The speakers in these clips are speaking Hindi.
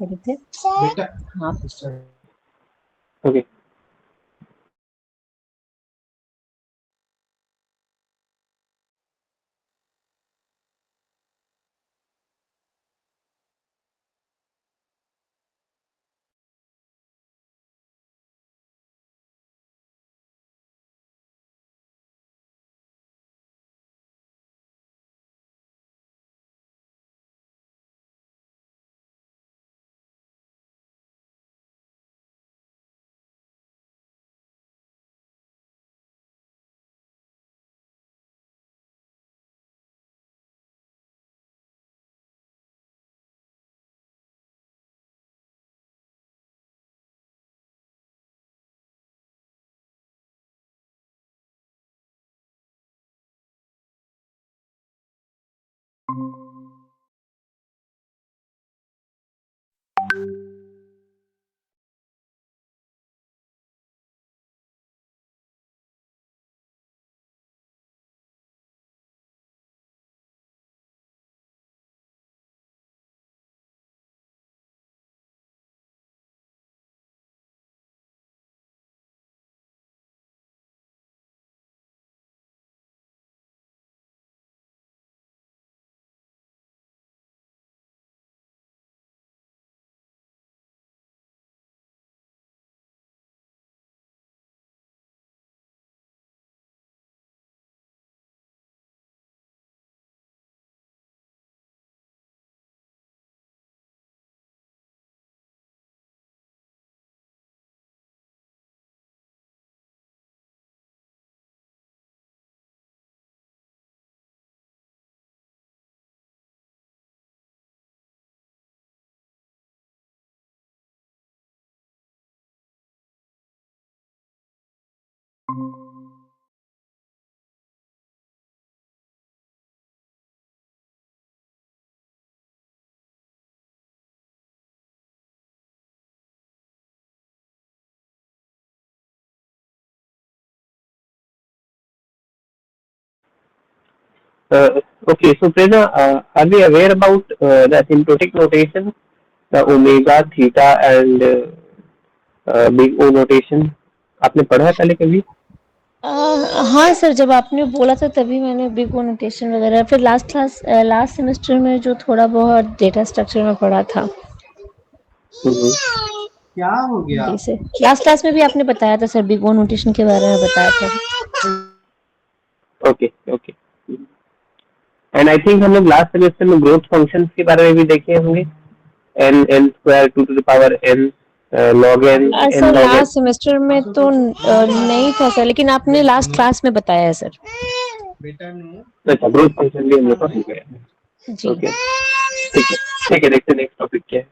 कर रहे थे बेटा हाँ okay Okay, so Prerna, are we aware about the asymptotic notation, the omega, theta, and big O notation? आपने पढ़ा है पहले कभी? हाँ सर, जब आपने बोला था तभी मैंने बिग ओ नोटेशन वगैरह, फिर लास्ट सेमेस्टर में जो थोड़ा बहुत डेटा स्ट्रक्चर में पढ़ा था। क्या हो गया? जी सर, लास्ट क्लास में भी आपने बताया था सर, बिग ओ नोटेशन के बारे में बताया था। Okay okay and I think हम लोग लास्ट सेमेस्टर में ग्रोथ फंक्शंस के बारे में भी देखे होंगे, n square 2 to the power n log n n sir log n। Last semester में तो नहीं था सर, लेकिन आपने लास्ट क्लास में बताया है सर। बेटा ने अच्छा, ग्रोथ फंक्शन भी हम लोग को सीख गए। जी ओके ठीक है, देखते हैं नेक्स्ट टॉपिक क्या है।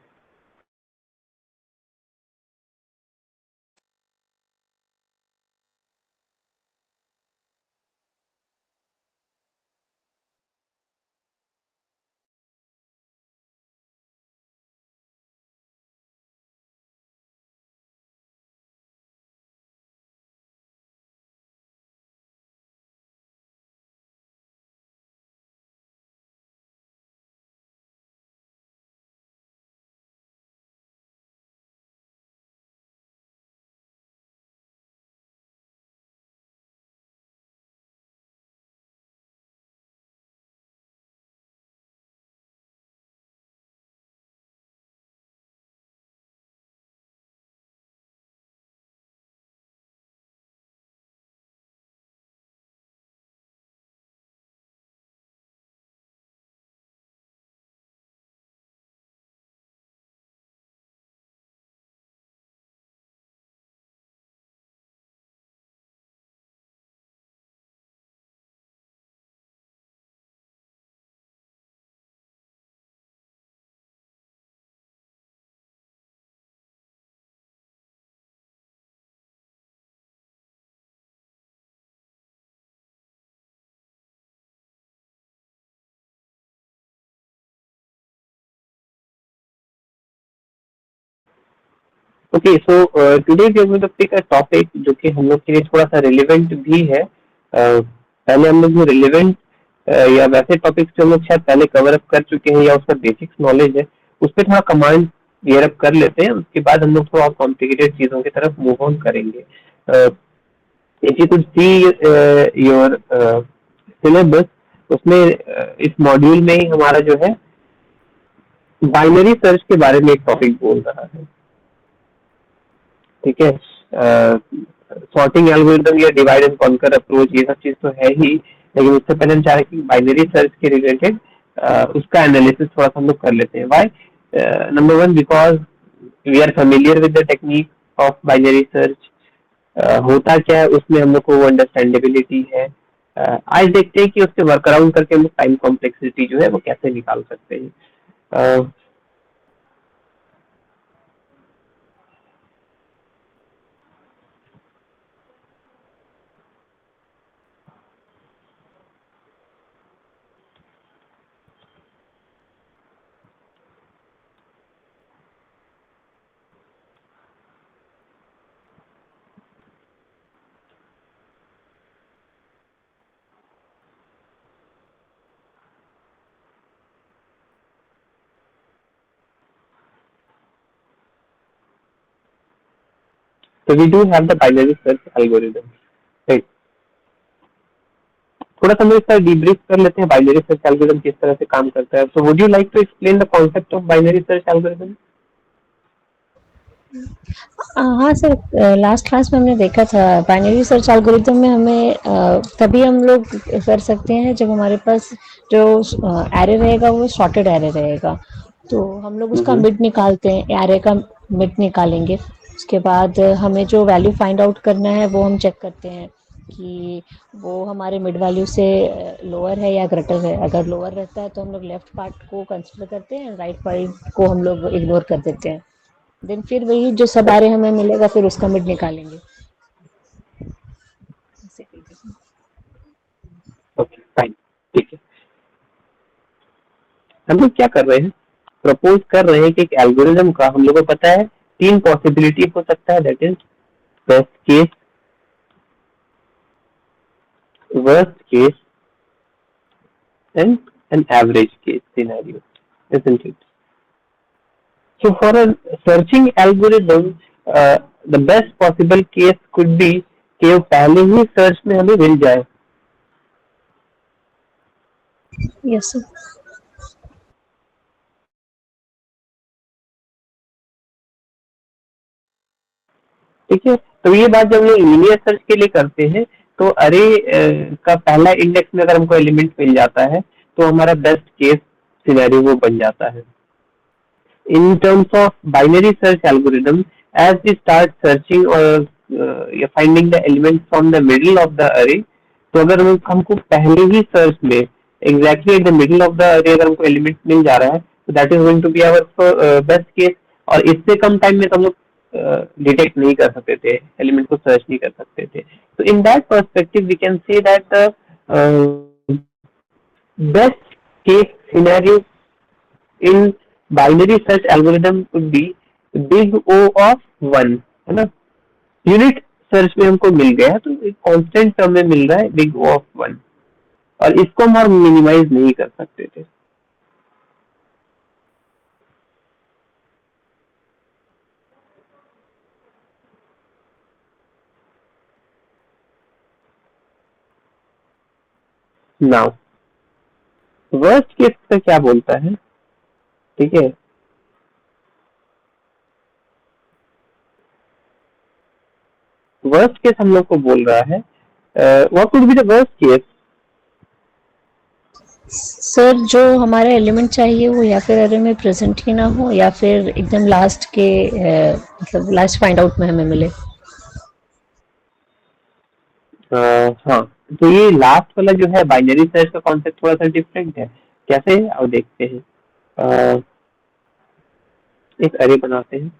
Okay, so today we are going to pick a topic जो कि हम लोग के लिए थोड़ा सा रिलेवेंट भी है। पहले हम लोग जो रिलेवेंट या वैसे टॉपिक्स जो हम लोग शायद पहले कवर अप कर चुके हैं या उसका बेसिक्स नॉलेज है, उस पर थोड़ा कमांड क्लियर अप कर लेते हैं, उसके बाद हम लोग थोड़ा कॉम्प्लिकेटेड चीजों की तरफ मूव ऑन करेंगे। If you could see your syllabus, उसमें इस मॉड्यूल में ही हमारा जो है बाइनरी सर्च के बारे में एक टॉपिक बोल रहा है, ठीक है। सॉर्टिंग एल्गोरिदम या डिवाइड एंड कॉन्कर अप्रोच ये सब चीज तो है ही, लेकिन उससे पहले हम चाह रहे हैं कि बाइनरी सर्च के रिलेटेड उसका एनालिसिस थोड़ा सा हम लोग कर लेते हैं। Why? Number one, because we are familiar with the technique of binary search. होता क्या है उसमें हम लोग को वो अंडरस्टैंडेबिलिटी है। आज देखते हैं कि उससे वर्क अराउंड करके हम लोग टाइम कॉम्प्लेक्सिटी जो है वो कैसे निकाल सकते हैं। So we do have the binary search algorithm, right? थोड़ा सा हम इसका डीब्रीफ कर लेते हैं बाइनरी सर्च एल्गोरिथम किस तरह से काम करता है। So would you like to explain the concept of binary search algorithm? हाँ सर, लास्ट क्लास में हमने देखा था बाइनरी सर्च एल्गोरिथम में हमें तभी हम लोग कर सकते हैं जब हमारे पास जो एरे रहेगा वो सॉर्टेड एरे रहेगा। तो हम लोग उसका मिड निकालते हैं, एरे का मिड निकालेंगे। उसके बाद हमें जो वैल्यू फाइंड आउट करना है वो हम चेक करते हैं कि वो हमारे मिड वैल्यू से लोअर है या ग्रेटर है। अगर लोअर रहता है तो हम लोग लेफ्ट पार्ट को कंसिडर करते हैं, राइट पार्ट को हम लोग इग्नोर कर देते हैं। देन फिर वही जो सब आ रहे हमें मिलेगा फिर उसका मिड निकालेंगे। ओके फाइन, ठीक है। हम लोग क्या कर रहे हैं, प्रपोज कर रहे हैं कि एक एल्गोरिथम का हम लोग को पता है तीन पॉसिबिलिटी हो सकता है, that is best case, worst case and an average case scenario, isn't it? So for a searching algorithm, the best possible case could be कि वो पहले ही सर्च में हमें मिल जाए। Yes sir. ठीक है, तो ये बात जब हम लोग लीनियर सर्च के लिए करते हैं तो अरे का पहला इंडेक्स में अगर हमको एलिमेंट मिल जाता है तो हमारा बेस्ट केस सिनेरियो वो बन जाता है। In terms of binary search algorithm, as we start searching or finding the elements from the middle of the array, तो अगर हमको पहले ही सर्च में exactly at the middle of the array अगर हमको एलिमेंट मिल जा रहा है तो that is going to be our best case। और इससे कम टाइम में तो हम लोग डिटेक्ट नहीं कर सकते थे, एलिमेंट को सर्च नहीं कर सकते थे। तो in that perspective we can say that the best case scenario in binary search algorithm could be big O of one, है ना। यूनिट सर्च में हमको मिल गया तो एक कांस्टेंट टर्म में मिल रहा है बिग ओ ऑफ वन, और इसको हम और मिनिमाइज नहीं कर सकते थे। नाउ वर्स्ट केस का क्या बोलता है, ठीक है। वर्स्ट केस हम लोग को बोल रहा है what could be the worst case. Sir जो हमारा एलिमेंट चाहिए वो या फिर अरे में प्रेजेंट ही ना हो या फिर एकदम लास्ट के मतलब लास्ट फाइंड आउट में हमें मिले। हाँ, तो ये लास्ट वाला जो है बाइनरी सर्च का कॉन्सेप्ट थोड़ा सा डिफरेंट है। कैसे, अब देखते हैं। एक अरे बनाते हैं,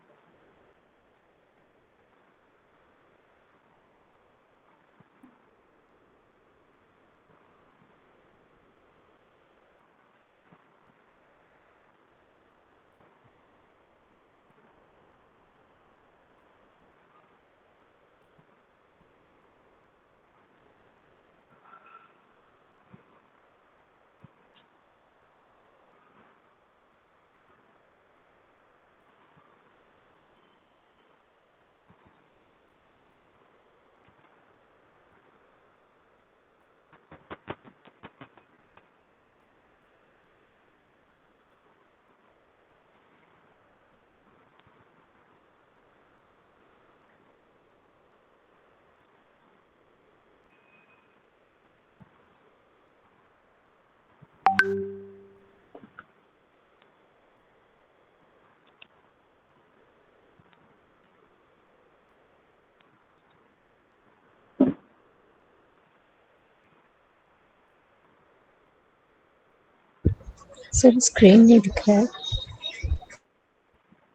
सर स्क्रीन नहीं दिख रहा है।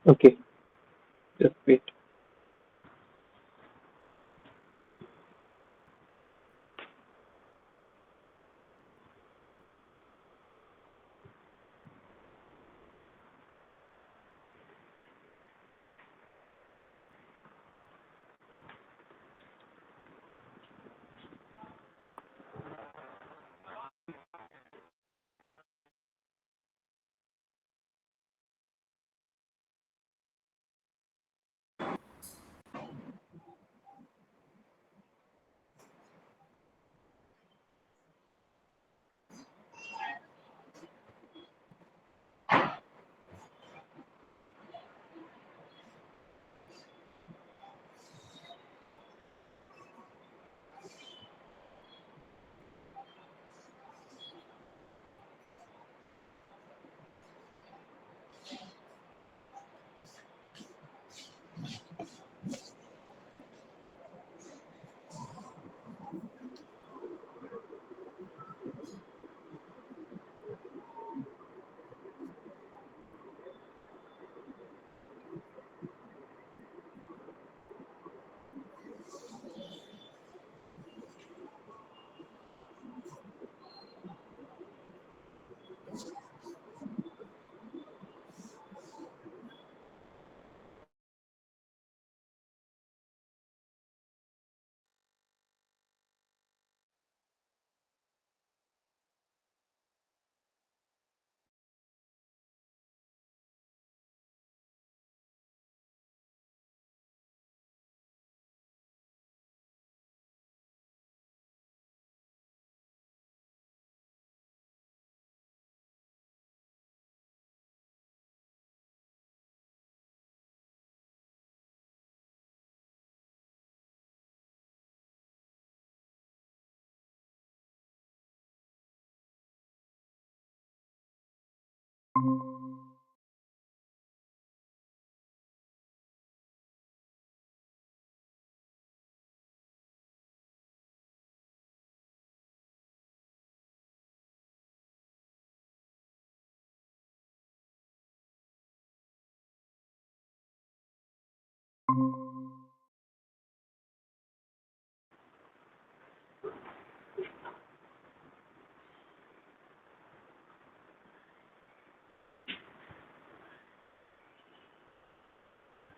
Okay, just wait.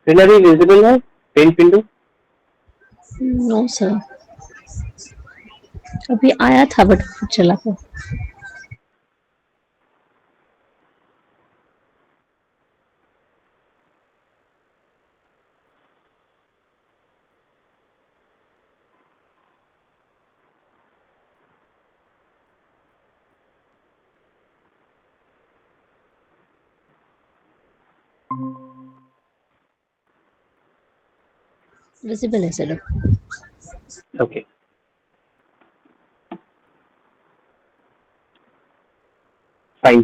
प्रेरणा भी विजिबल है पेंट विंडो? नो सर, अभी आया था बट फिर चला गया। विजिबल है सर। Okay, fine.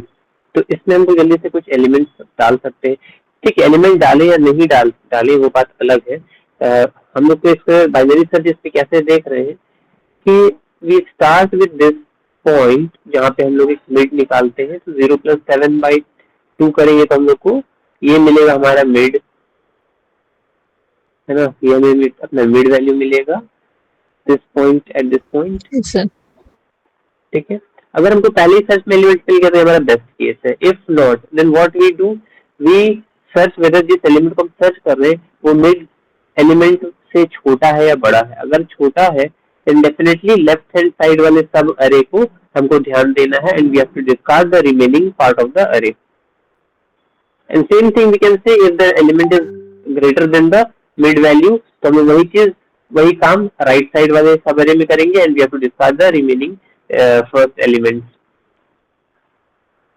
तो इसमें हम लोग जल्दी से कुछ एलिमेंट्स डाल सकते हैं। ठीक, एलिमेंट डाले या नहीं डाले वो बात अलग है। हम लोग तो इस बाइनरी सर्च इस पे कैसे देख रहे हैं कि we start with this point जहाँ पे हम लोग एक मिड निकालते हैं। तो 0+7/2 करेंगे तो हम लोग को ये मिलेगा हमारा मिड, है ना। ये हमें अपना मिड वैल्यू मिलेगा this point at this point. Sir ठीक है, अगर हमको पहले ही सर्च में एलिमेंट मिल गया तो हमारा बेस्ट केस है। If not then what we do, we search whether जिस एलिमेंट को हम सर्च कर रहे हैं वो मिड एलिमेंट से छोटा है या बड़ा है। अगर छोटा है then definitely left hand side वाले सब अरे को हमको ध्यान देना है and we have to discard the remaining part of the array. And same thing we can say if the element is greater than the mid value, तो हम वही काम राइट साइड वाले सब अरे में करेंगे and we have to discard the remaining first element.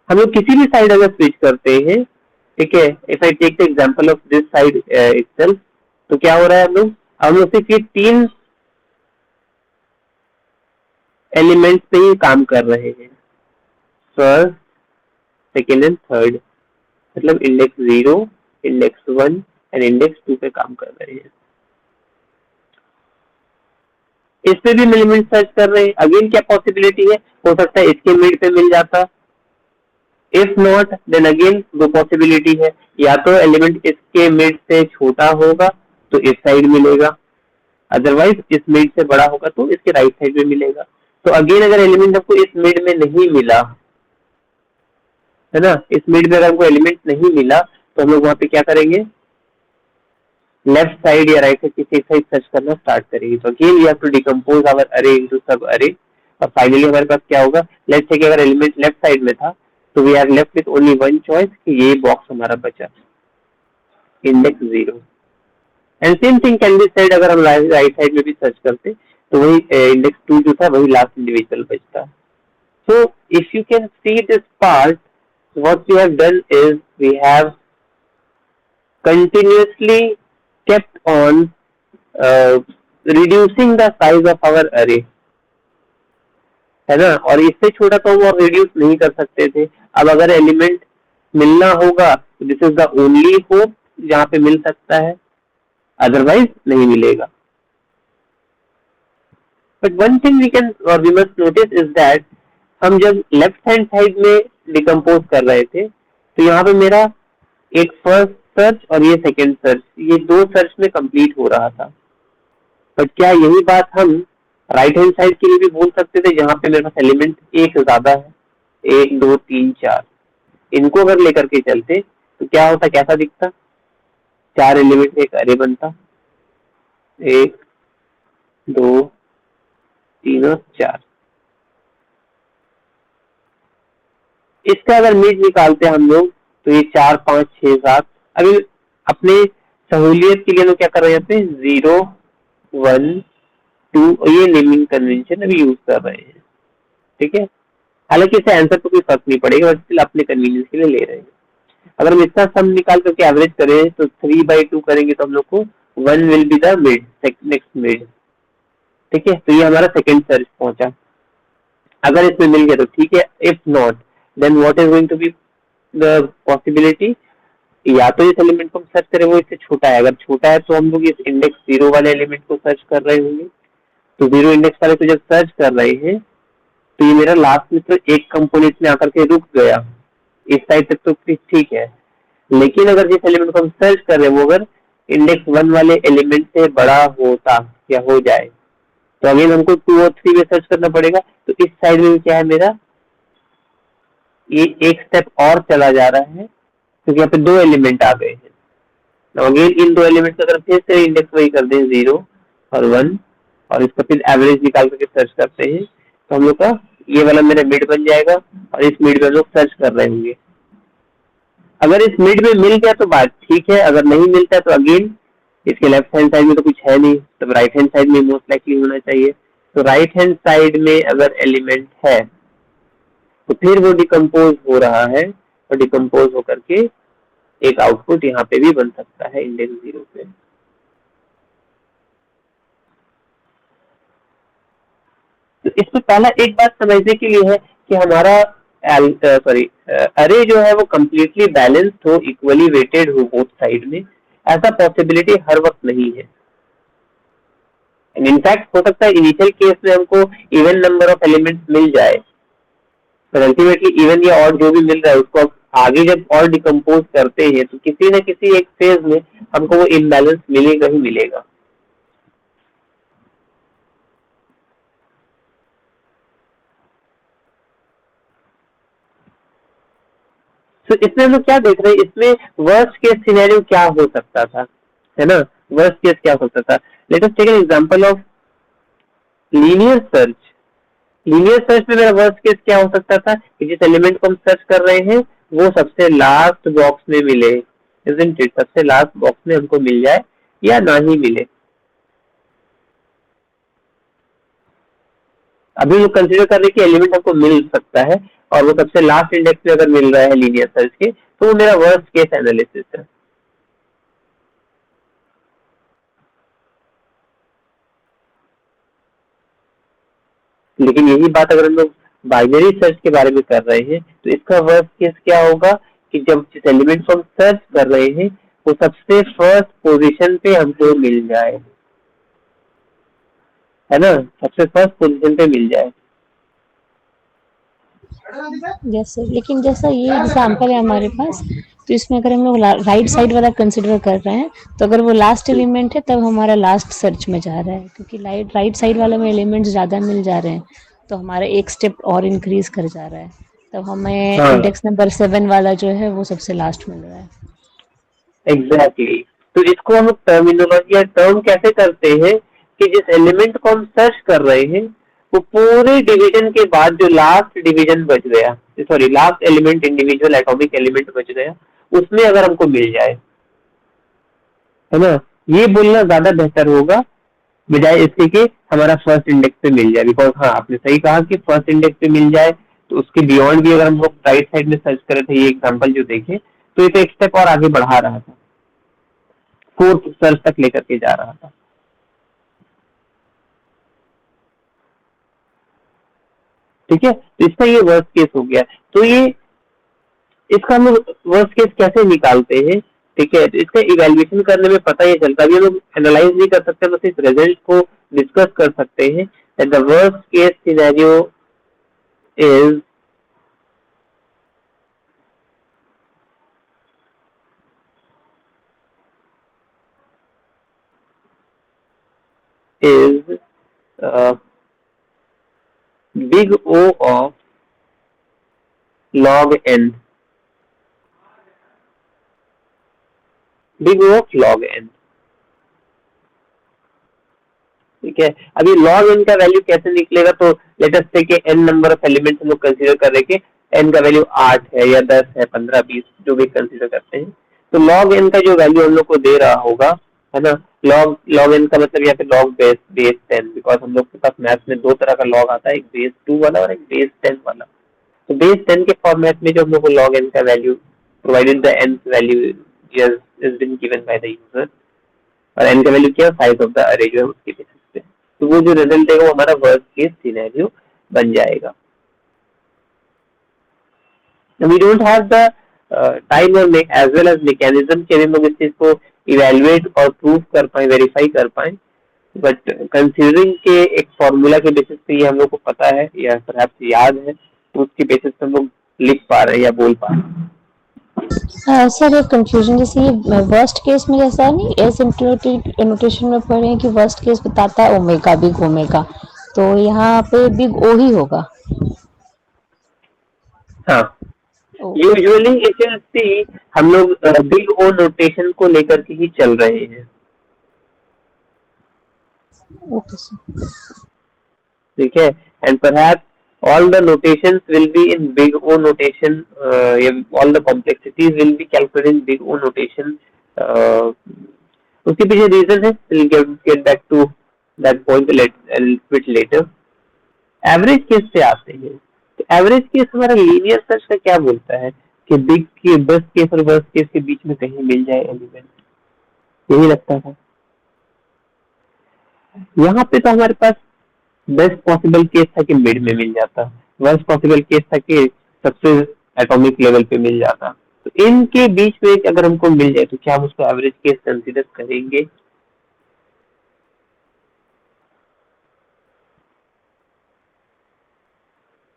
हम लोग किसी भी साइड अगर स्विच करते हैं, ठीक है, if I take the example of this side itself, तो क्या हो रहा है हम लोग सिर्फ ये 3 एलिमेंट्स पे ही काम कर रहे हैं, फर्स्ट, सेकेंड एंड थर्ड। मतलब इंडेक्स 0, इंडेक्स 1 एंड इंडेक्स 2 पे काम कर रहे हैं। इस पे भी एलिमेंट सर्च कर रहे हैं। अगेन क्या पॉसिबिलिटी है, हो सकता है इसके मिड पे मिल जाता, इफ नॉट देन अगेन दो पॉसिबिलिटी है, या तो एलिमेंट इसके मिड से छोटा होगा तो इस साइड मिलेगा, अदरवाइज इस मिड से बड़ा होगा तो इसके राइट साइड में मिलेगा। तो अगेन अगर एलिमेंट हमको इस मिड में नहीं मिला है ना, इस मिड में अगर हमको एलिमेंट नहीं मिला तो हम लोग वहां पे क्या करेंगे, लेफ्ट साइड या राइट साइड किसी एक साइड सर्च करना स्टार्ट करेंगे। तो again we have to decompose our array into sub array, और फाइनली हमारे पास क्या होगा, लेट्स से कि अगर एलिमेंट लेफ्ट साइड में था तो we are left with only one choice कि ये बॉक्स हमारा बचा, index 0। And same thing can be said अगर हम राइट साइड में भी सर्च करते तो वही इंडेक्स 2 जो था वही लास्ट इंडिविजुअल बचता। So if you can see this part, what we have done is we have continuously kept on reducing the size of our array, है ना, और इससे छोटा तो हम और रिड्यूस नहीं कर सकते थे। अब अगर एलिमेंट मिलना होगा तो this is the only hope जहां पे मिल सकता है, अदरवाइज नहीं मिलेगा। But one thing we can और we must notice is that हम जब लेफ्ट हैंड साइड में डिकम्पोज कर रहे थे तो यहाँ पे मेरा एक फर्स्ट सर्च और ये सेकंड सर्च, ये दो सर्च में कंप्लीट हो रहा था। बट क्या यही बात हम राइट हैंड साइड के लिए भी बोल सकते थे, जहां पे मेरे पास एलिमेंट एक ज्यादा है, 1 2 3 4, इनको अगर लेकर के चलते तो क्या होता, कैसा दिखता, 4 एलिमेंट एक अरे बनता, 1 2 3 और 4। इसका अगर मिड निकालते हम लोग तो ये 4 5 6 7, अभी अपने सहूलियत के लिए हम क्या कर रहे हैं, 0 1 2 ये नेमिंग कन्वेंशन अभी यूज कर रहे हैं, ठीक है। हालांकि इससे आंसर तो कोई फर्क नहीं पड़ेगा, बट स्टिल अपने कन्वीनियंस के लिए ले रहे हैं। अगर हम इसका सम निकाल करके एवरेज करें तो 3/2 करेंगे तो हम लोग को 1 will be the mid, next mid, ठीक है। तो ये हमारा सेकंड सर्च पहुंचा। अगर इसमें मिल गया तो ठीक है, if not then what is going to be the possibility, या तो इस एलिमेंट को हम सर्च करें वो इससे छोटा है, अगर छोटा है तो हम लोग इस इंडेक्स 0 वाले एलिमेंट को सर्च कर रहे होंगे। तो 0 इंडेक्स वाले को जब सर्च कर रहे हैं तो ये मेरा लास्ट में तो एक कंपोनेंट में आकर के रुक गया, इस साइड तक तो ठीक है। लेकिन अगर जिस एलिमेंट को हम सर्च कर रहे हैं वो अगर इंडेक्स 1 वाले एलिमेंट से बड़ा होता या हो जाए तो अगेन हमको 2 और 3 में सर्च करना पड़ेगा। तो इस साइड में क्या है मेरा, ये एक स्टेप और चला जा रहा है क्योंकि यहाँ पे 2 एलिमेंट आ गए हैं। अगेन इन 2 एलिमेंट का अगर फिर से इंडेक्स वही कर दें 0 और 1 और इसका फिर एवरेज निकाल करके सर्च करते हैं तो हम लोग का ये वाला मेरा मिड बन जाएगा और इस मिड में लोग सर्च कर रहे होंगे। अगर इस मिड में मिल गया तो बात ठीक है, अगर नहीं मिलता तो अगेन इसके लेफ्ट हैंड साइड में तो कुछ है नहीं, तो राइट हैंड साइड में मोस्ट लाइकली होना चाहिए। तो राइट हैंड साइड में अगर एलिमेंट है तो फिर वो डिकम्पोज हो रहा है और डिकम्पोज होकर के एक आउटपुट यहाँ पे भी बन सकता है इंडेक्स 0 पे। तो इसमें पहला एक बात समझने के लिए है कि हमारा अरे जो है वो कम्प्लीटली बैलेंस्ड हो, इक्वली वेटेड हो बोथ साइड में, ऐसा पॉसिबिलिटी हर वक्त नहीं है। इनफैक्ट हो सकता है इनिशियल केस में हमको इवन नंबर ऑफ एलिमेंट्स मिल जाए, पर अल्टीमेटली इवन या ऑड जो भी मिल रहा है उसको आगे जब और डिकम्पोज करते हैं तो किसी न किसी एक फेज में हमको वो इम्बैलेंस मिलेगा ही मिलेगा। तो इसमें हम लोग क्या देख रहे हैं, इसमें वर्स्ट केस सिनेरियो क्या हो सकता था, है ना, वर्स्ट केस क्या हो सकता था। Let us take an example of linear search. Linear search में मेरा वर्स्ट केस क्या हो सकता था कि जिस एलिमेंट को हम सर्च कर रहे हैं वो सबसे लास्ट बॉक्स में मिले, इजंट इट, सबसे लास्ट बॉक्स में हमको मिल जाए या ना ही मिले। अभी हम कंसीडर कर रहे हैं कि एलिमेंट हमको मिल सकता है और वो सबसे लास्ट इंडेक्स में अगर मिल रहा है लीनियर सर्च के, तो वो मेरा वर्स्ट केस एनालिसिस है। लेकिन यही बात अगर हम लोग बाइनरी सर्च के बारे में कर रहे हैं तो इसका वर्स्ट केस क्या होगा कि जब जिस एलिमेंट को हम सर्च कर रहे हैं वो सबसे फर्स्ट पोजीशन पे हमको मिल जाए, है ना, सबसे फर्स्ट पोजीशन पे मिल जाए। जैसे लेकिन जैसा ये एग्जाम्पल है हमारे पास, तो इसमें अगर हम लोग राइट साइड वाला कंसिडर कर रहे हैं, तो अगर वो लास्ट एलिमेंट है तब हमारा लास्ट सर्च में जा रहा है, क्योंकि राइट साइड वाले में एलिमेंट्स ज़्यादा मिल जा रहे हैं, तो हमारा एक स्टेप और इंक्रीज कर जा रहा है, तब हमें हाँ इंडेक्स नंबर 7 वाला जो है वो सबसे लास्ट मिल रहा है। एग्जैक्टली तो इसको हम टर्मिनोलॉजी या टर्म कैसे करते हैं कि जिस एलिमेंट को हम सर्च कर रहे हैं वो पूरे डिवीजन के बाद जो लास्ट डिवीजन बच गया, sorry last element individual atomic element बच गया, उसमें अगर हमको मिल जाए, है ना, ये बोलना ज्यादा बेहतर होगा बजाय इसके कि हमारा फर्स्ट इंडेक्स पे मिल जाए। बिकॉज हाँ आपने सही कहा कि फर्स्ट इंडेक्स पे मिल जाए तो उसके बियॉन्ड भी अगर हम लोग राइट साइड में सर्च करे थे, ये एग्जांपल जो देखे तो ये तो एक स्टेप और आगे बढ़ा रहा था, फोर्थ सर्च तक लेकर के जा रहा था। ठीक है, तो इसका ये वर्स्ट केस हो गया। तो ये इसका हम लोग वर्स्ट केस कैसे निकालते हैं, ठीक है, तो इसका इवेल्युएशन करने में पता ये चलता है, अभी हम लोग एनालाइज नहीं कर सकते, बस इस रिजल्ट को डिस्कस कर सकते हैं that the worst case scenario is uh, big O of log n, big O of log n। ठीक है, अभी log n का वैल्यू कैसे निकलेगा, तो लेट अस से कि n नंबर ऑफ एलिमेंट्स हम लोग कंसीडर कर रहे हैं कि n का वैल्यू 8 है या 10 है, 15, 20 जो भी कंसीडर करते हैं, तो log n का जो वैल्यू हम लोग को दे रहा होगा, है ना, log n का मतलब यहाँ पे log बेस 10, बिकॉज हम लोग के पास मैथ में दो तरह का log आता है, एक बेस 2 वाला और एक बेस 10 वाला। तो बेस 10 के फॉर्मेट में जो हम लोग को log n का value provided the n value is been given by the user, और n का वैल्यू क्या है, साइज ऑफ द अरे जो है उसके बेसिस पे, तो वो जो रिजल्ट देगा वो हमारा वर्स्ट केस सिनेरियो बन जाएगा। We don't have the time और एज वेल एज मैकेनिज्म कि हम लोग इस चीज को इवेलुएट और प्रूव कर पाए, वेरीफाई कर पाए, बट कंसीडरिंग के एक फॉर्मूला के बेसिस पे ये हम लोग को पता है या परहैप्स याद है, तो उसके बेसिस पे हम लोग लिख पा रहे हैं या बोल पा रहे हैं। सर एक कंफ्यूजन, जैसे ये वर्स्ट केस में जैसा नहीं एसिम्प्टोटिक नोटेशन में पढ़े हैं कि वर्स्ट केस बताता है ओमेगा, बिग ओमेगा, तो यहाँ पे बिग ओ ही होगा। हाँ okay usually if you see हम लोग बिग ओ नोटेशन को लेकर के ही चल रहे हैं। Okay sir. ठीक है, and perhaps all the notations will be in big O notation, all the complexities will be calculated in big O notation। uh, उसके पीछे रीजन है, we'll get back to that point a little bit later। Average case पे आते हैं, तो एवरेज केस हमारा लीनियर सर्च का क्या बोलता है कि बिग के बेस्ट केस और वर्स्ट केस के बीच में कहीं मिल जाए एलिमेंट, यही लगता था। यहाँ पे तो हमारे पास बेस्ट पॉसिबल केस था कि मिड में मिल जाता, वर्स्ट पॉसिबल केस था कि सबसे एटॉमिक लेवल पे मिल जाता, तो इनके बीच में अगर हमको मिल जाए तो क्या हम उसको एवरेज केस कंसीडर करेंगे?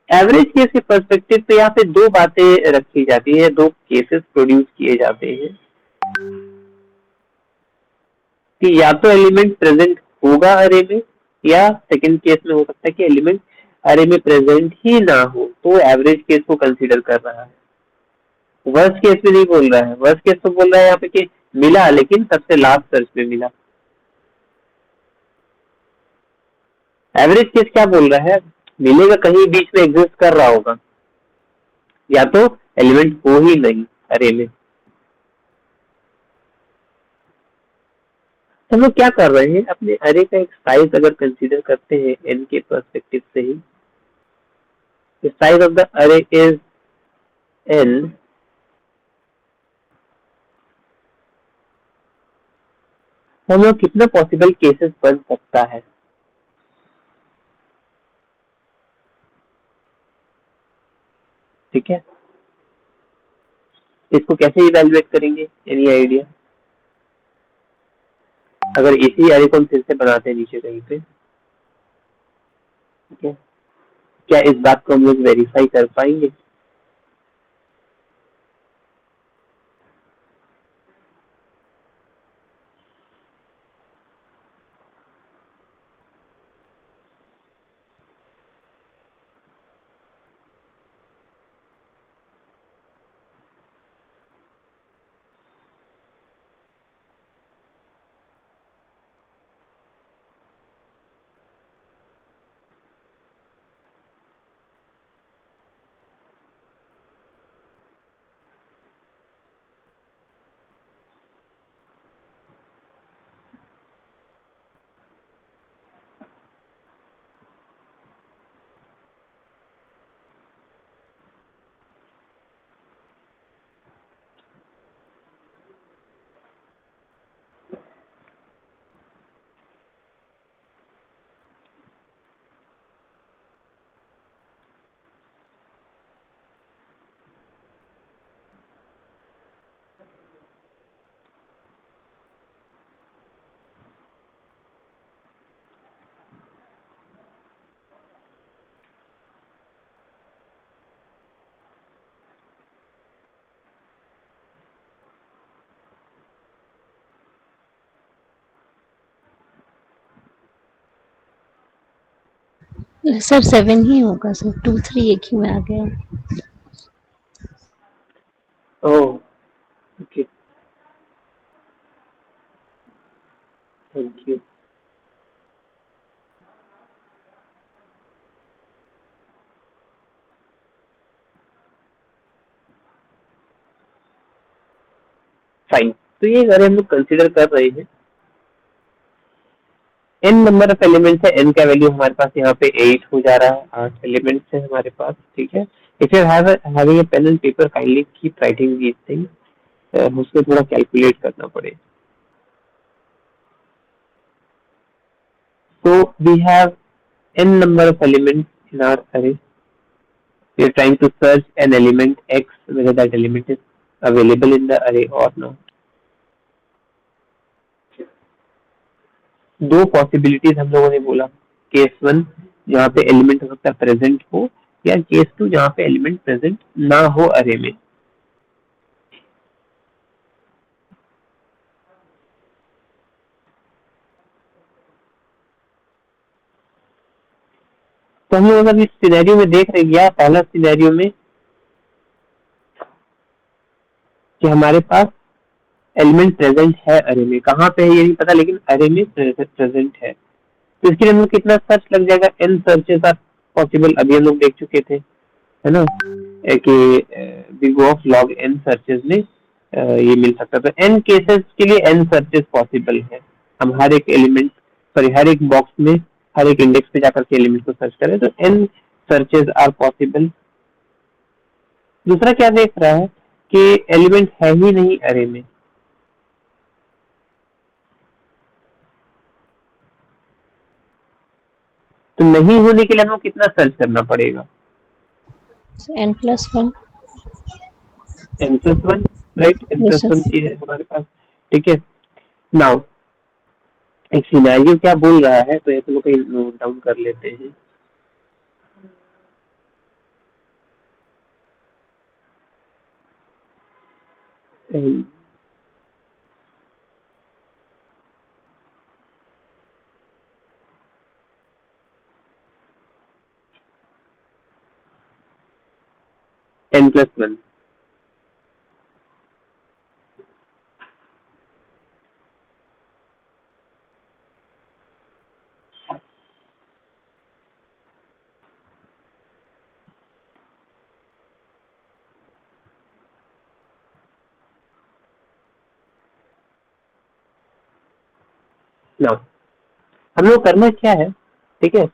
एवरेज केस के पर्सपेक्टिव पे यहाँ पे दो बातें रखी जाती है, दो केसेस प्रोड्यूस किए जाते हैं कि या तो एलिमेंट प्रेजेंट होगा अरे में, या सेकंड केस में हो सकता है कि एलिमेंट अरे में प्रेजेंट ही ना हो, तो एवरेज केस को कंसीडर कर रहा है। वर्स्ट केस में नहीं बोल रहा है, वर्स्ट केस तो बोल रहा है यहाँ पे कि मिला लेकिन सबसे लास्ट सर्च में मिला। एवरेज केस क्या बोल रहा है, मिलेगा कहीं बीच में एग्जिस्ट कर रहा होगा, या तो एलिमेंट हो ही नहीं अरे में। हम लोग क्या कर रहे हैं, अपने अरे का एक साइज अगर कंसीडर करते हैं एन के पर्सपेक्टिव से ही, the size of the array is n, हम लोग कितना पॉसिबल केसेस बन सकता है। ठीक है, इसको कैसे इवैल्यूएट करेंगे, एनी आइडिया? अगर इसी अरे को हम फिर से बनाते हैं नीचे कहीं पे, ठीक है, क्या इस बात को हम लोग वेरीफाई कर पाएंगे? सर 7 ही होगा सर, 2 3 एक ही में आ गया। ओह, ओके, थैंक यू। फाइन, तो ये अगर हम लोग कंसिडर कर रहे हैं, n नंबर ऑफ एलिमेंट्स है, n का वैल्यू हमारे पास यहाँ पे 8 हो जा रहा है, 8 एलिमेंट्स है हमारे पास, ठीक है। If you have having a pen and paper, kindly keep writing these things, उसको थोड़ा कैलकुलेट करना पड़ेगा। So we have n number of elements in our array. We are trying to search an element x, whether that element is available in the array or not. दो पॉसिबिलिटीज हम लोगों ने बोला, केस 1 जहाँ पे एलिमेंट हो सकता है प्रेजेंट हो, या केस 2 जहाँ पे एलिमेंट प्रेजेंट ना हो अरे में। तो हम लोग अगर इस सिनेरियो में देख रहे हैं, पहला सिनेरियो में कि हमारे पास एलिमेंट प्रेजेंट है अरे में, कहाँ पे है ये नहीं पता, लेकिन अरे में प्रेजेंट है। तो इसके लिए हम लोग कितना सर्च लग जाएगा, n सर्चेस आर पॉसिबल, अभी हम लोग देख चुके थे, है ना, कि big of log n searches में ये मिल सकता है। तो n केसेस के लिए n सर्चेस पॉसिबल है। हम हर एक एलिमेंट, सॉरी हर एक बॉक्स में हर एक इंडेक्स पे जाकर के एलिमेंट को सर्च करें, तो n सर्चेस आर पॉसिबल। दूसरा क्या देख रहा है कि एलिमेंट है ही नहीं अरे में, तो नहीं होने के लिए हमें कितना सर्च करना पड़ेगा, n+1। n+1, right, yes n+1 sir. चीज है हमारे पास, ठीक है। नाउ एक सिनेरियो क्या बोल रहा है, तो ये तो लोग कहीं नोट डाउन कर लेते हैं। n+1, नाउ हम लोग करना क्या है, ठीक है,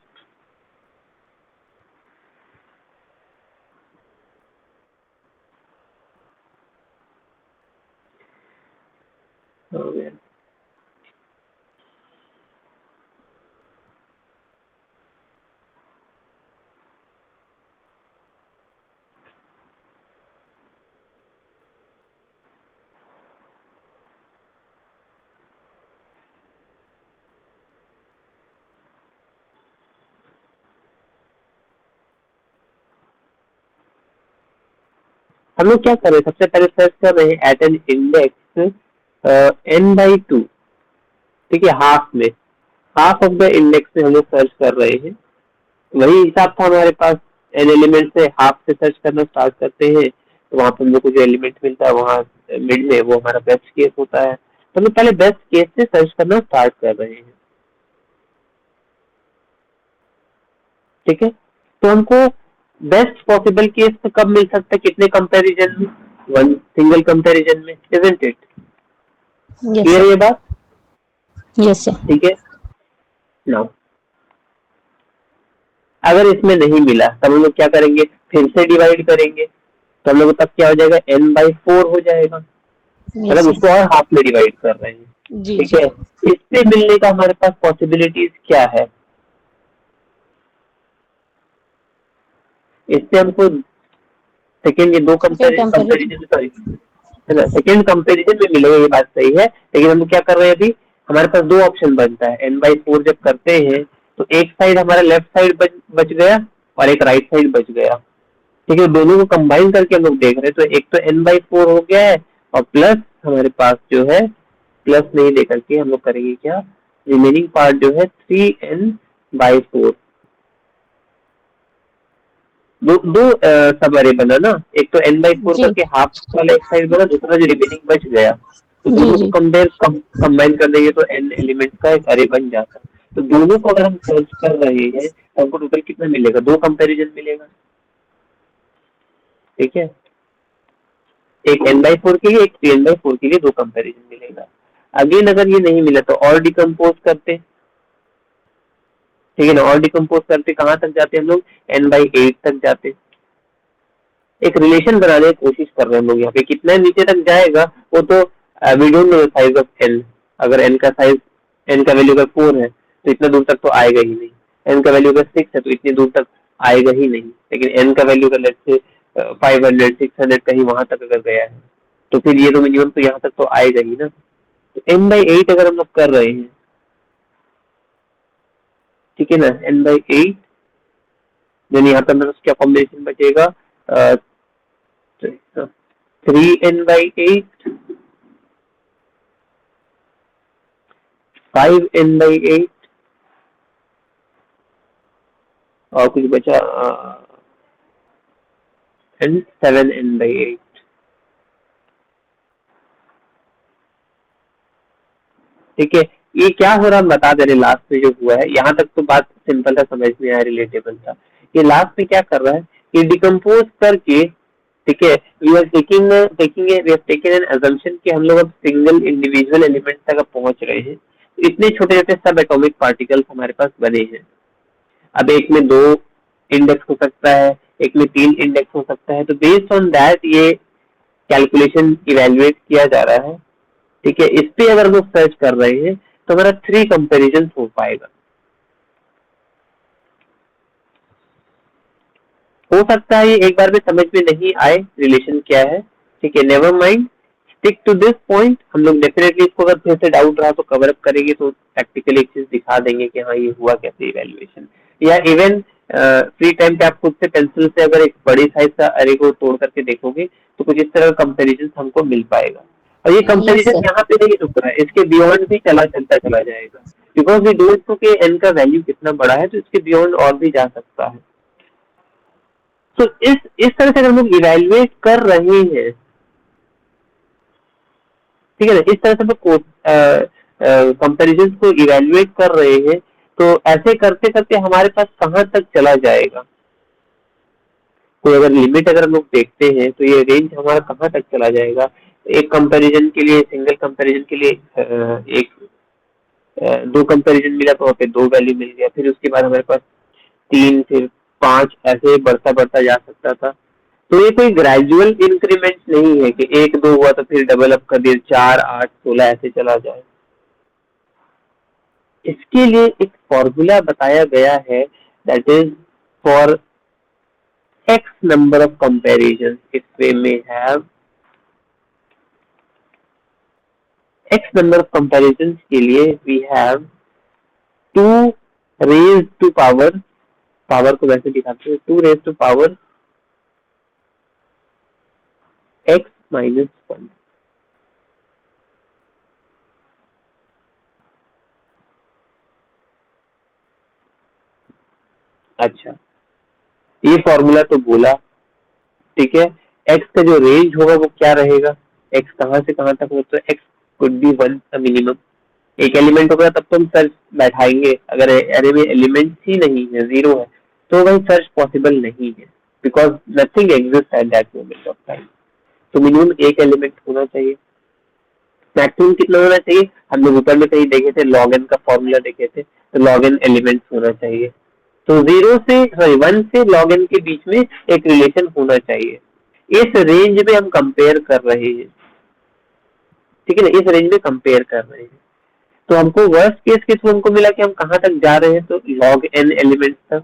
हम लोग क्या कर रहे हैं, सबसे पहले सर्च कर रहे हैं एट एन इंडेक्स n/2, ठीक है, हाफ ऑफ द इंडेक्स में हम लोग सर्च कर रहे हैं। वही हिसाब था हमारे पास, एन एलिमेंट से हाफ से सर्च करना स्टार्ट करते हैं, तो वहां पर हम लोग को जो एलिमेंट मिलता है वहां मिड में, वो हमारा बेस्ट केस होता है। तो हम लोग पहले बेस्ट केस से सर्च करना स्टार्ट कर रहे हैं, ठीक है। तो हमको बेस्ट पॉसिबल केस तो कब मिल सकता है, कितने कंपैरिजन में, वन सिंगल कंपैरिजन में, isn't it? Yes clear sir, ये बात? यस सर, ठीक है। नाउ अगर इसमें नहीं मिला तब हम लोग क्या करेंगे, फिर से डिवाइड करेंगे, तो हम लोग तब क्या हो जाएगा, n/4 हो जाएगा, यस मतलब सर, उसको और हाफ में डिवाइड कर रहे हैं, जी ठीक जी, है। इससे मिलने का हमारे पास पॉसिबिलिटीज क्या है, इससे हमको सेकेंड, ये दो सेकंड कंपैरिजन, कंपेरिजन, सॉरी, है ना, सेकेंड कंपेरिजन में मिलेगा, ये बात सही है। लेकिन हम क्या कर रहे हैं, अभी हमारे पास दो ऑप्शन बनता है, n/4 जब करते हैं तो एक साइड हमारा लेफ्ट साइड बच गया और एक राइट साइड बच गया, ठीक है। दोनों को कंबाइन करके हम लोग देख रहे हैं, तो एक तो n/4 हो गया है, और प्लस हमारे पास जो है, प्लस नहीं दे करके हम लोग करेंगे क्या, रिमेनिंग पार्ट जो है 3n/4, दो दो सब अरे बना ना, एक तो n/4 जी करके हाफ वाला एक साइड बना, दूसरा जो रिमेनिंग बच गया, तो जी दोनों को जी, कंबाइन कर देंगे तो n एलिमेंट्स का एक अरे बन जाता है। तो दोनों को अगर हम सर्च कर रहे हैं तो हमको टोटल कितना मिलेगा, दो कंपैरिजन मिलेगा, ठीक है। एक n/4 के लिए, एक 3n/4 के लिए, दो कंपैरिजन मिलेगा। अगेन अगर ये नहीं मिला तो और डिकम्पोज करते, ठीक है ना, और डिकम्पोज करते कहाँ तक जाते हम लोग, n/8 तक जाते। एक रिलेशन बनाने की कोशिश कर रहे हैं हम लोग यहाँ पे, कितना नीचे तक जाएगा वो तो we don't know size of n। अगर n का साइज, n का वैल्यू अगर 4 है तो इतना दूर तक तो आएगा ही नहीं, n का वैल्यू अगर 6 है तो इतनी दूर तक आएगा ही नहीं, लेकिन n का वैल्यू अगर लेट्स से 500 600 कहीं वहां तक अगर गया है तो फिर ये तो मिनिमम तो यहाँ तक तो आएगा ही ना। तो n/8 अगर हम लोग कर रहे हैं, ठीक है ना, n/8, देन यहाँ पर क्या कॉम्बिनेशन बचेगा, 3n/8, 5n/8, और कुछ बचा एंड 7n/8, ठीक है। ये क्या हो रहा हम बता दे रहे, लास्ट में जो हुआ है, यहाँ तक तो बात सिंपल था, समझ में आया, रिलेटेबल था। ये लास्ट में क्या कर रहा है, ये डिकम्पोज करके, ठीक है, we are taking an assumption कि हम लोग अब सिंगल इंडिविजुअल एलिमेंट तक अब पहुंच रहे हैं। इतने छोटे छोटे सब एटॉमिक पार्टिकल्स हमारे पास बने हैं। अब एक में 2 इंडेक्स हो सकता है, एक में 3 इंडेक्स हो सकता है, तो बेस्ड ऑन दैट ये कैलकुलेशन इवेल्युएट किया जा रहा है, ठीक है। इस पे अगर लोग सर्च कर रहे हैं तो हमारा 3 कंपैरिजन हो पाएगा। हो सकता है ये एक बार में समझ में नहीं आए रिलेशन क्या है, ठीक है, never mind, stick to this point. हम लोग डेफिनेटली इसको अगर फिर से डाउट रहा तो कवर अप करेंगे, तो प्रैक्टिकली एक चीज दिखा देंगे कि हाँ ये हुआ कैसे इवेल्युएशन, या इवन फ्री टाइम पे आप खुद से पेंसिल से अगर एक बड़ी साइज का अरे को तोड़ करके देखोगे तो कुछ इस तरह का कंपैरिजन हमको मिल पाएगा। और ये यस कंपैरिजन सर, यहाँ पे नहीं रुक रहा है, इसके बियॉन्ड भी चलता चला जाएगा, बिकॉज वी डोंट नो कि एन का वैल्यू कितना बड़ा है, तो इसके बियॉन्ड और भी जा सकता है। तो इस तरह से अगर हम लोग इवेल्युएट कर रहे हैं, ठीक है ना, इस तरह से हम लोग कंपेरिजन को इवेल्युएट कर रहे हैं, तो ऐसे करते करते हमारे पास कहाँ तक चला जाएगा, कोई अगर लिमिट अगर हम लोग देखते हैं तो ये रेंज हमारा कहाँ तक चला जाएगा। एक कंपैरिजन के लिए, सिंगल कंपैरिजन के लिए एक 2 कंपैरिजन मिला तो वहाँ पे 2 वैल्यू मिल गया, फिर उसके बाद हमारे पास 3, फिर 5, ऐसे बढ़ता बढ़ता जा सकता था। तो ये कोई ग्रेजुअल इंक्रीमेंट नहीं है कि 1 2 हुआ तो फिर डबल अप कर दिया 4 8 16 ऐसे चला जाए। इसके लिए एक फॉर्मूला बताया गया है, that is for x number of comparisons if we may have x number of comparisons के लिए we have 2 raised to power को वैसे दिखाते हैं 2 raised to power x minus 1। अच्छा, ये फॉर्मूला तो बोला, ठीक है। x का जो रेंज होगा वो क्या रहेगा, x कहाँ से कहाँ तक हो, तो x कुड बी 1 मिनिमम। एक एलिमेंट होगा तब तो हम सर्च बैठाएंगे, अगर एरे में एलिमेंट ही नहीं है, जीरो है, तो वही सर्च पॉसिबल नहीं है, because nothing exist at that moment of time. तो मिनिमम एक एलिमेंट होना चाहिए। मैक्सिमम कितना होना चाहिए, हम लोग ऊपर में कहीं देखे थे, लॉग एन का फॉर्मूला देखे थे, तो लॉग एन एलिमेंट्स होना चाहिए। तो 1 से लॉग एन के बीच में एक रिलेशन होना चाहिए। इस रेंज में हम कंपेयर कर रहे हैं, ठीक है ना, इस रेंज में कंपेयर कर रहे हैं। तो हमको वर्स्ट केस के थ्रू हमको मिला कि हम कहाँ तक जा रहे हैं, तो लॉग एन एलिमेंट तक।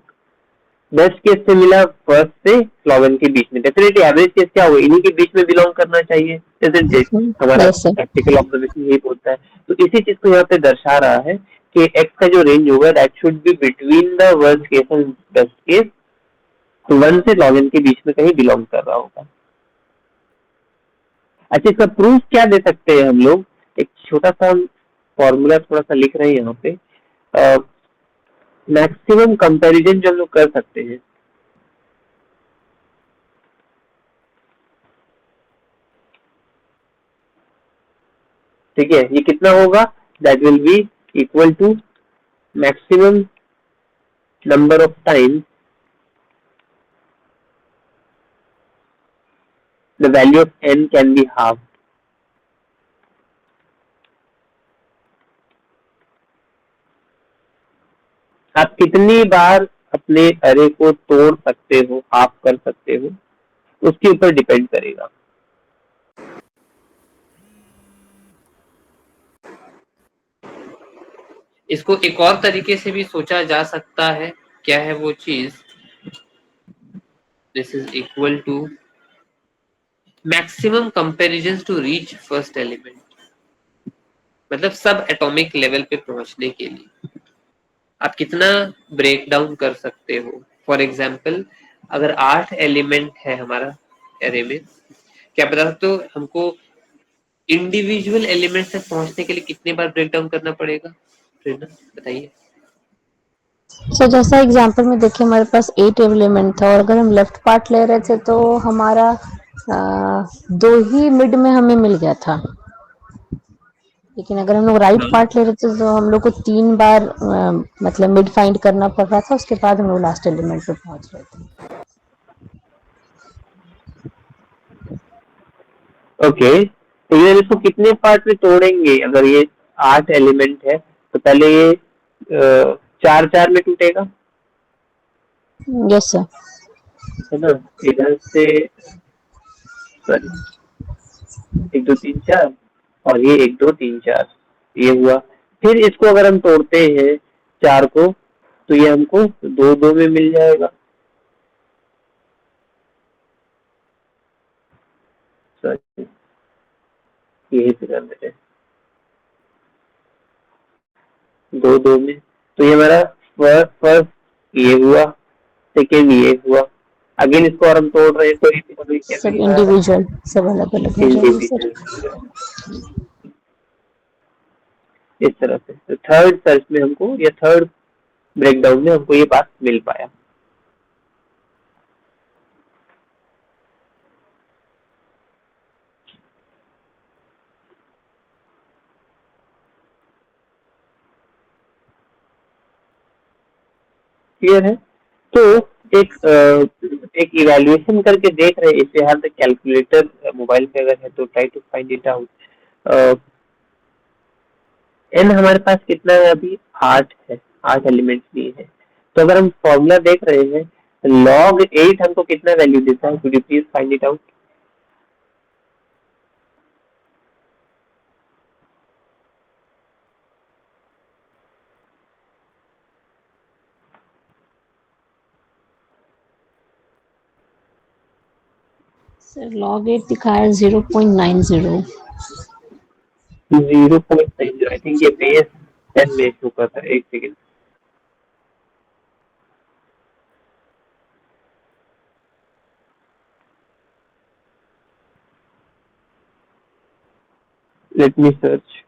बेस्ट केस से मिला फर्स्ट से लॉग एन के बीच में। डेफिनेटली एवरेज केस क्या हो, इन्हीं के बीच में बिलोंग करना चाहिए, isn't it? हमारा यस सर। प्रैक्टिकल ऑब्जर्वेशन यही बोलता है। तो इसी चीज को यहाँ पे दर्शा रहा है कि एक्स का जो रेंज होगा that should be between the worst case and best case. तो 1 से लॉग एन के बीच में कहीं बिलोंग कर रहा होगा। अच्छा, इसका प्रूफ क्या दे सकते हैं हम लोग, एक छोटा सा फॉर्मूला थोड़ा सा लिख रहे हैं यहाँ पे। मैक्सिमम कंपैरिजन जो हम लोग कर सकते हैं, ठीक है, ये कितना होगा, that will be equal to maximum number of times the value of n can be half. आप कितनी बार अपने अरे को तोड़ सकते हो, हाफ कर सकते हो, उसके ऊपर डिपेंड करेगा। इसको एक और तरीके से भी सोचा जा सकता है, क्या है वो चीज, this is equal to maximum comparison to reach first element, मतलब सब एटॉमिक लेवल पे पहुंचने के लिए आप कितना ब्रेक डाउन कर सकते हो। फॉर एग्जाम्पल, अगर 8 एलिमेंट है हमारा एरे में, क्या बता सकते हो हमको इंडिविजुअल एलिमेंट तक पहुंचने के लिए कितने बार ब्रेक डाउन करना पड़ेगा? प्रेरणा बताइए। सो जैसा एग्जांपल में देखिए, हमारे पास 8 एलिमेंट था और अगर हम लेफ्ट पार्ट ले रहे थे तो हमारा 2 ही मिड में हमें मिल गया था। लेकिन अगर हम लोग राइट पार्ट ले रहे थे तो हम लोग को 3 बार मतलब मिड फाइंड करना पड़ रहा था, उसके बाद हम लोग लास्ट एलिमेंट पे पहुंच रहे थे। ओके, तो ये इसको कितने पार्ट में तोड़ेंगे, अगर ये 8 एलिमेंट है तो पहले ये 4-4 में टूटेगा, यस सर। है ना। इधर से सॉरी 1 2 3 4, और ये 1 2 3 4, ये हुआ। फिर इसको अगर हम तोड़ते हैं 4 को, तो ये हमको 2 2 में मिल जाएगा। सॉरी, यही से कर देते हैं 2 2 में। तो ये हमारा फर्स्ट ये हुआ, सेकेंड ये हुआ। अगेन इसको और हम तोड़ रहे हैं तो ये सब इंडिविजुअल, सब अलग अलग हो जाएंगे सर। इंडिविजुअल, इस तरह से। तो थर्ड सर्च में हमको, या थर्ड ब्रेकडाउन में हमको ये बात मिल पाया। क्लियर है। तो एक एक इवैल्यूएशन करके देख रहे हैं, इसे हर कैलकुलेटर मोबाइल पे अगर है तो try to find it out. N हमारे पास कितना है अभी, 8 है, 8 एलिमेंट्स भी है। तो अगर हम फॉर्मूला देख रहे हैं, log 8 हमको कितना वैल्यू देता है, could you please find it out. Sir log 8 दिखाया 0.90। 0.90, आई थिंक ये बेस 10 में शो करता है। एक second, let me search.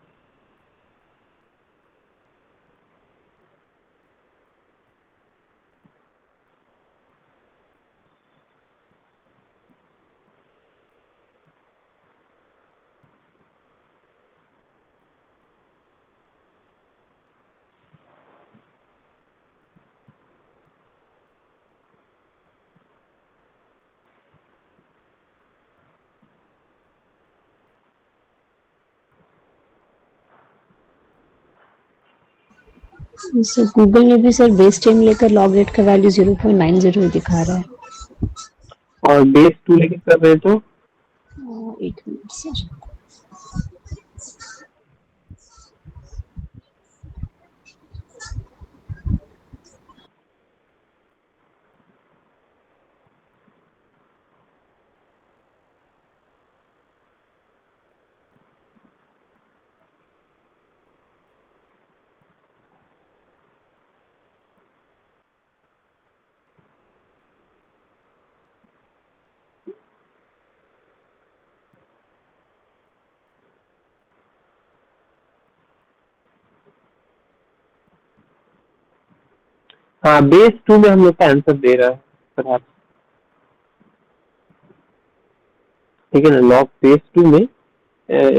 Sir Google में भी सर बेस 10 लेकर लॉग 8 का वैल्यू 0.90 दिखा रहा है। और बेस 2 लेके कर रहे तो एक मिनट सर। हाँ, बेस 2 में हम लोग का आंसर दे रहा है perhaps, ठीक है ना। लॉग बेस 2 में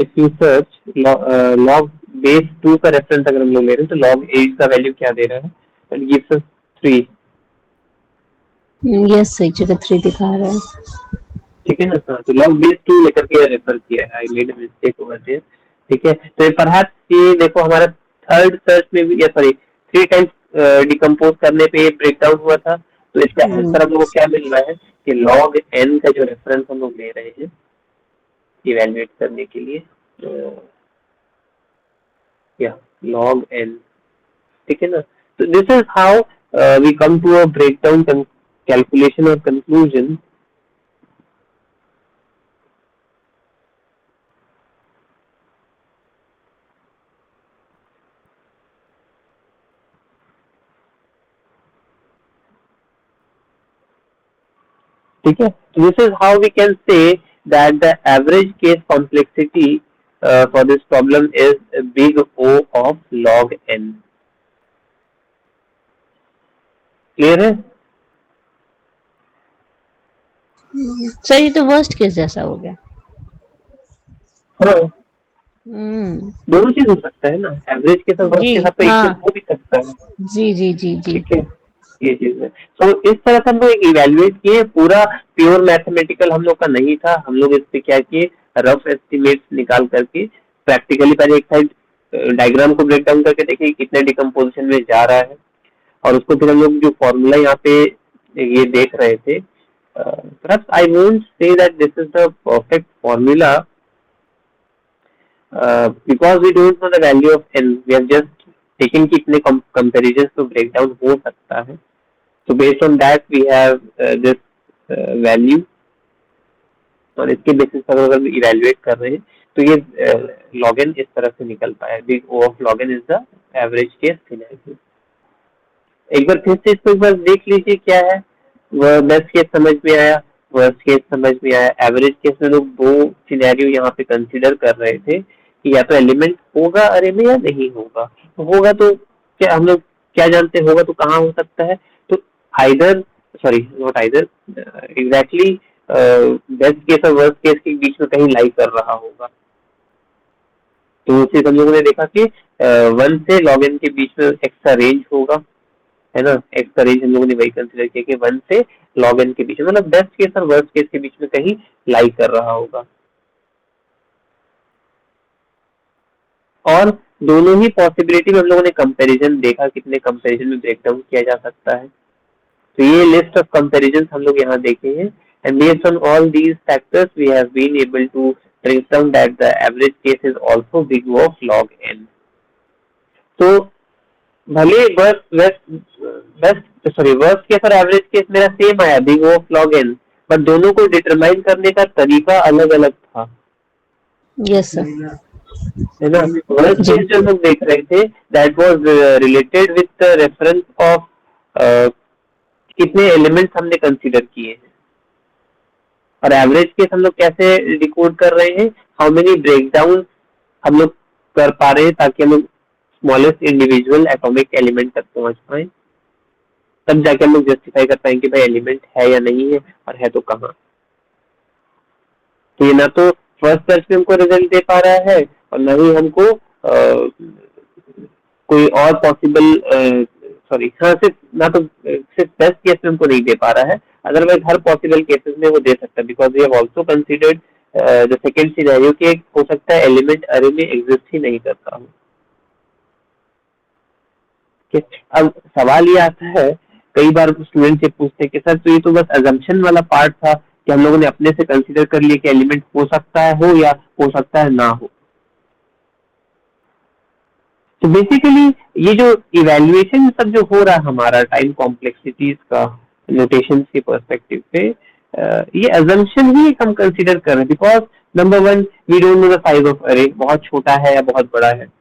if you search log base 2 का रेफरेंस अगर हम लोग ले रहे हैं तो लॉग 8 का वैल्यू क्या दे रहा है, it gives us 3, yes sir जगह 3 दिखा रहा है। ठीक है ना। तो लॉग बेस 2 लेकर के रेफर किया है, I made a mistake over there, ठीक है। तो परहैप्स ये देखो हमारा थर्ड सर्च में भी, या सॉरी 3 टाइम्स डिकम्पोज करने पे ब्रेक डाउन हुआ था, तो इसका आंसर हम लोग को क्या मिल रहा है कि लॉग n का जो रेफरेंस हम लोग ले रहे हैं इवैल्यूएट करने के लिए, या लॉग n, ठीक है ना। तो this is how we come to a break down calculation और कंक्लूजन। ठीक है, this is how we can say that the average case complexity for this problem is big O of log n। Clear है? सर ये तो वर्स्ट केस जैसा हो गया। हाँ, दोनों चीज हो सकता है ना, एवरेज के साथ वर्स्ट के साथ तो एक हो भी सकता है। जी जी जी जी ठीक है, ये चीज है। तो इस तरह से हम लोग इवेल्युएट किए, पूरा प्योर मैथमेटिकल हम लोग का नहीं था, हम लोग इस पे क्या किए, रफ एस्टिमेट्स निकाल करके प्रैक्टिकली पहले एक साइड डायग्राम को ब्रेक डाउन करके देखे कितने डिकम्पोजिशन में जा रहा है, और उसको फिर हम लोग जो फॉर्मूला यहाँ पे ये देख रहे थे, perhaps I won't say that this is the perfect formula because we don't know the value of n, we have just taken कि इतने comparisons तो break down हो सकता है, so based on that we have this value, और इसके बेसिस पर अगर इवैल्यूएट कर रहे हैं तो ये log n इस तरह से निकल पाया, big O of log n is the average case scenario। एक बार फिर से इसको एक बार देख लीजिए क्या है, वह बेस्ट केस समझ में आया, वर्स्ट केस समझ में आया, एवरेज केस में लोग दो सिनेरियो यहाँ पे कंसीडर कर रहे थे कि या तो एलिमेंट होगा अरे में या नहीं होगा, तो होगा तो क्या हम लोग क्या जानते होगा तो कहाँ हो सकता है, तो either sorry not either exactly best case और वर्स्ट केस के बीच में कहीं लाई कर रहा होगा। तो उसे हम लोगों ने देखा कि 1 से log n के बीच में एक्स का रेंज होगा, है ना, एक्स का रेंज हम लोगों ने वही कंसीडर किया कि 1 से log n के बीच में, मतलब बेस्ट केस और वर्स्ट केस के बीच में कहीं लाई कर रहा होगा। और दोनों ही पॉसिबिलिटी में हम लोगों ने कंपैरिजन देखा, कितने कंपैरिजन में ब्रेक डाउन किया जा सकता है, तो ये लिस्ट ऑफ कंपैरिजन हम लोग यहाँ देखे हैं, and based on all these factors we have been able to break down that the average case is also big O of log n। तो भले वर्स्ट केस और एवरेज केस मेरा सेम आया big O of log n, but दोनों को डिटरमाइन करने का तरीका अलग अलग था। यस सर, है ना, वर्स्ट केस जो हम देख रहे थे that was related with the reference of कितने एलिमेंट्स हमने कंसीडर किए हैं, और एवरेज केस हम लोग कैसे डिकोड कर रहे हैं, हाउ मेनी ब्रेकडाउन हम लोग कर पा रहे हैं ताकि हम लोग स्मॉलेस्ट इंडिविजुअल एटॉमिक एलिमेंट तक पहुंच पाए, तब जाके हम लोग जस्टिफाई कर पाएंगे भाई एलिमेंट है या नहीं है, और है तो कहाँ। तो ये ना तो फर्स्ट सर्च में हमको रिजल्ट दे पा रहा है और ना ही हमको कोई और पॉसिबल सिर्फ ना तो सिर्फ बेस्ट केस में हमको नहीं दे पा रहा है, अदरवाइज हर पॉसिबल केसेस में वो दे सकता है, because we have also considered the second scenario कि हो सकता है एलिमेंट अरे में एग्जिस्ट ही नहीं करता हो। अब सवाल ये आता है, कई बार स्टूडेंट से पूछते हैं कि सर तो ये तो बस अजम्पशन वाला पार्ट था कि हम लोगों ने अपने से कंसीडर कर लिया कि एलिमेंट हो सकता है हो या हो सकता है ना हो। तो बेसिकली ये जो इवैल्यूएशन सब जो हो रहा है हमारा टाइम कॉम्प्लेक्सिटीज का नोटेशन के पर्सपेक्टिव पे, ये अजम्पशन ही हम कंसीडर कर रहे हैं, because number one we don't know the size of array, बहुत छोटा है या बहुत बड़ा है।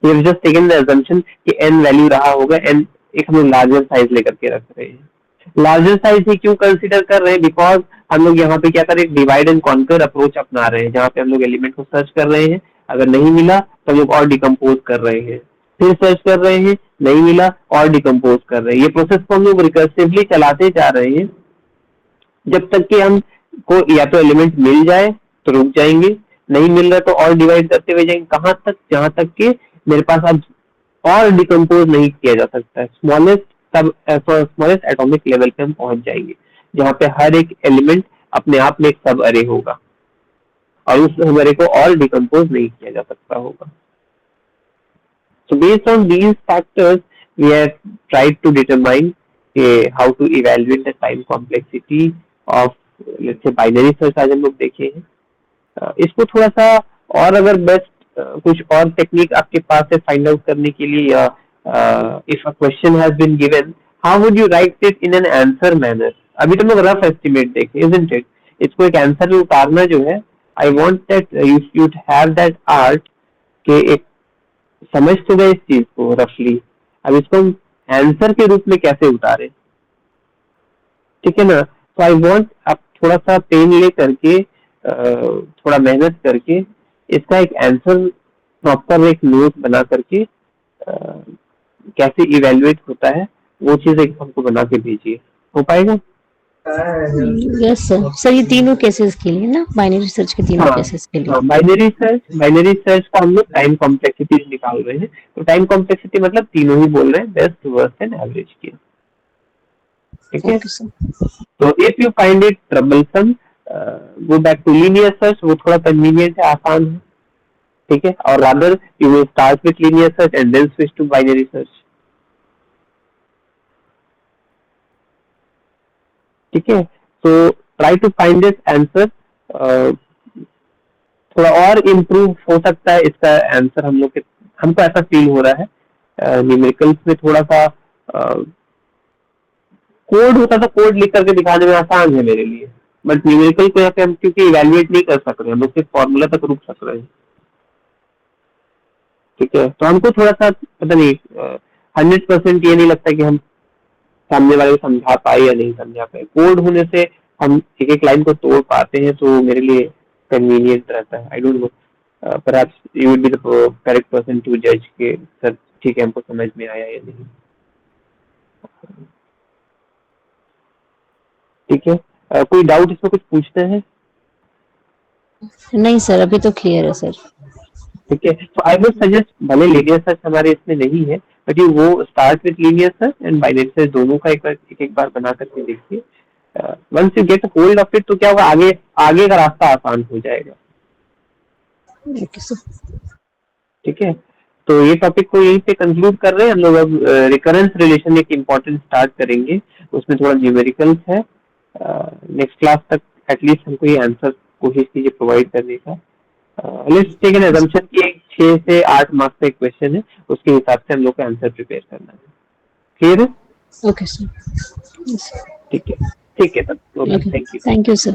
We have just taken the assumption कि n वैल्यू रहा होगा, n एक हम लोग लार्जर साइज लेकर के रख रहे हैं। लार्जर साइज ही क्यों कंसीडर कर रहे हैं, बिकॉज हम लोग यहाँ पे क्या कर रहे हैं, डिवाइड एंड कॉन्कर अप्रोच अपना रहे हैं, जहाँ पे हम लोग एलिमेंट को सर्च कर रहे हैं, अगर नहीं मिला तो हम लोग और डिकम्पोज कर रहे हैं, फिर सर्च कर रहे हैं, नहीं मिला और डिकम्पोज कर रहे हैं। ये प्रोसेस को हम लोग रिकर्सिवली चलाते जा रहे हैं जब तक कि हम को या तो एलिमेंट मिल जाए तो रुक जाएंगे, नहीं मिल रहा तो और डिवाइड करते हुए जाएंगे, कहाँ तक, जहां तक कि मेरे पास अब और डिकम्पोज नहीं किया जा सकता है, स्मॉलेस्ट एटॉमिक लेवल पे हम पहुंच जाएंगे, जहां पे हर एक एलिमेंट अपने आप में एक सब अरे होगा और उस सब अरे को और डिकम्पोज नहीं किया जा सकता होगा। So based on these factors, we have tried to determine how to evaluate the time complexity of let's say binary search आज हम लोग देखे हैं। इसको थोड़ा सा और अगर बेस्ट कुछ और टेक्निक आपके पास है फाइंड आउट करने के लिए, या if a question has been given how would you write it in an answer manner. अभी तो हम लोग रफ एस्टिमेट देखे, इजंट इट, इसको एक आंसर में उतारना जो है, I want that you should have that art के एक समझ तो गए इस चीज को रफली, अब इसको हम आंसर के रूप में कैसे उतारे, ठीक है ना। तो आई वांट आप थोड़ा सा पेन ले करके थोड़ा मेहनत करके इसका एक आंसर प्रॉपर एक नोट बना करके कैसे इवेल्युएट होता है वो चीज एक हमको बना के भेजिए, हो पाएगा? Yes sir. सर ये तीनों केसेस के लिए ना, बाइनरी सर्च के तीनों केसेस के लिए? बाइनरी सर्च का हम लोग टाइम कॉम्प्लेक्सिटी निकाल रहे हैं, तो टाइम कॉम्प्लेक्सिटी मतलब तीनों ही बोल रहे हैं, बेस्ट, वर्स्ट एंड एवरेज की, ठीक है। तो if you find it troublesome go back to linear search, वो थोड़ा कन्वीनियंट है, आसान है, ठीक है, और rather you will start with linear search and then switch to binary search, ठीक है। तो try to find this answer, थोड़ा और इम्प्रूव हो सकता है इसका आंसर, हम लोग के हमको ऐसा फील हो रहा है। न्यूमेरिकल्स में थोड़ा सा कोड होता तो कोड लिख करके दिखाने में आसान है मेरे लिए, बट न्यूमेरिकल को यहाँ पे हम क्योंकि इवैल्यूएट नहीं कर सक रहे, हम लोग सिर्फ फॉर्मूला तक रुक सक रहे हैं, ठीक है। तो हमको थोड़ा सा पता नहीं 100% ये नहीं लगता कि हम सामने वाले को समझा पाए या नहीं समझा पाए। कोड होने से हम एक एक लाइन को तोड़ पाते हैं, तो मेरे लिए कन्वीनियंट रहता है। I don't know, perhaps you would be the correct person to जज के सर ठीक है हमको समझ में आया या नहीं, ठीक है। कोई डाउट इसमें कुछ पूछना है? नहीं सर, अभी तो क्लियर है सर। ठीक है, तो आई वुड सजेस्ट, भले लीनियर सर्च हमारे इसमें नहीं है, बट यू वो start with linear search and binary search, दोनों का एक बार बना करके देखिए। Once you get hold of it तो क्या होगा, आगे का रास्ता आसान हो जाएगा, ओके सर। ठीक है। तो ये टॉपिक को यहीं पे कंक्लूड कर रहे हैं हम लोग। अब रिकरेंस रिलेशन एक इम्पोर्टेंट स्टार्ट करेंगे, उसमें थोड़ा न्यूमेरिकल्स है। नेक्स्ट क्लास तक एटलीस्ट हमको ये आंसर कोशिश कीजिए प्रोवाइड करने का। लेट्स टेक एन असम्पशन कि 6 से 8 मार्क्स का एक क्वेश्चन है, उसके हिसाब से हम लोग का आंसर प्रिपेयर करना है, क्लियर है? Okay sir. ठीक है तब, थैंक यू सर।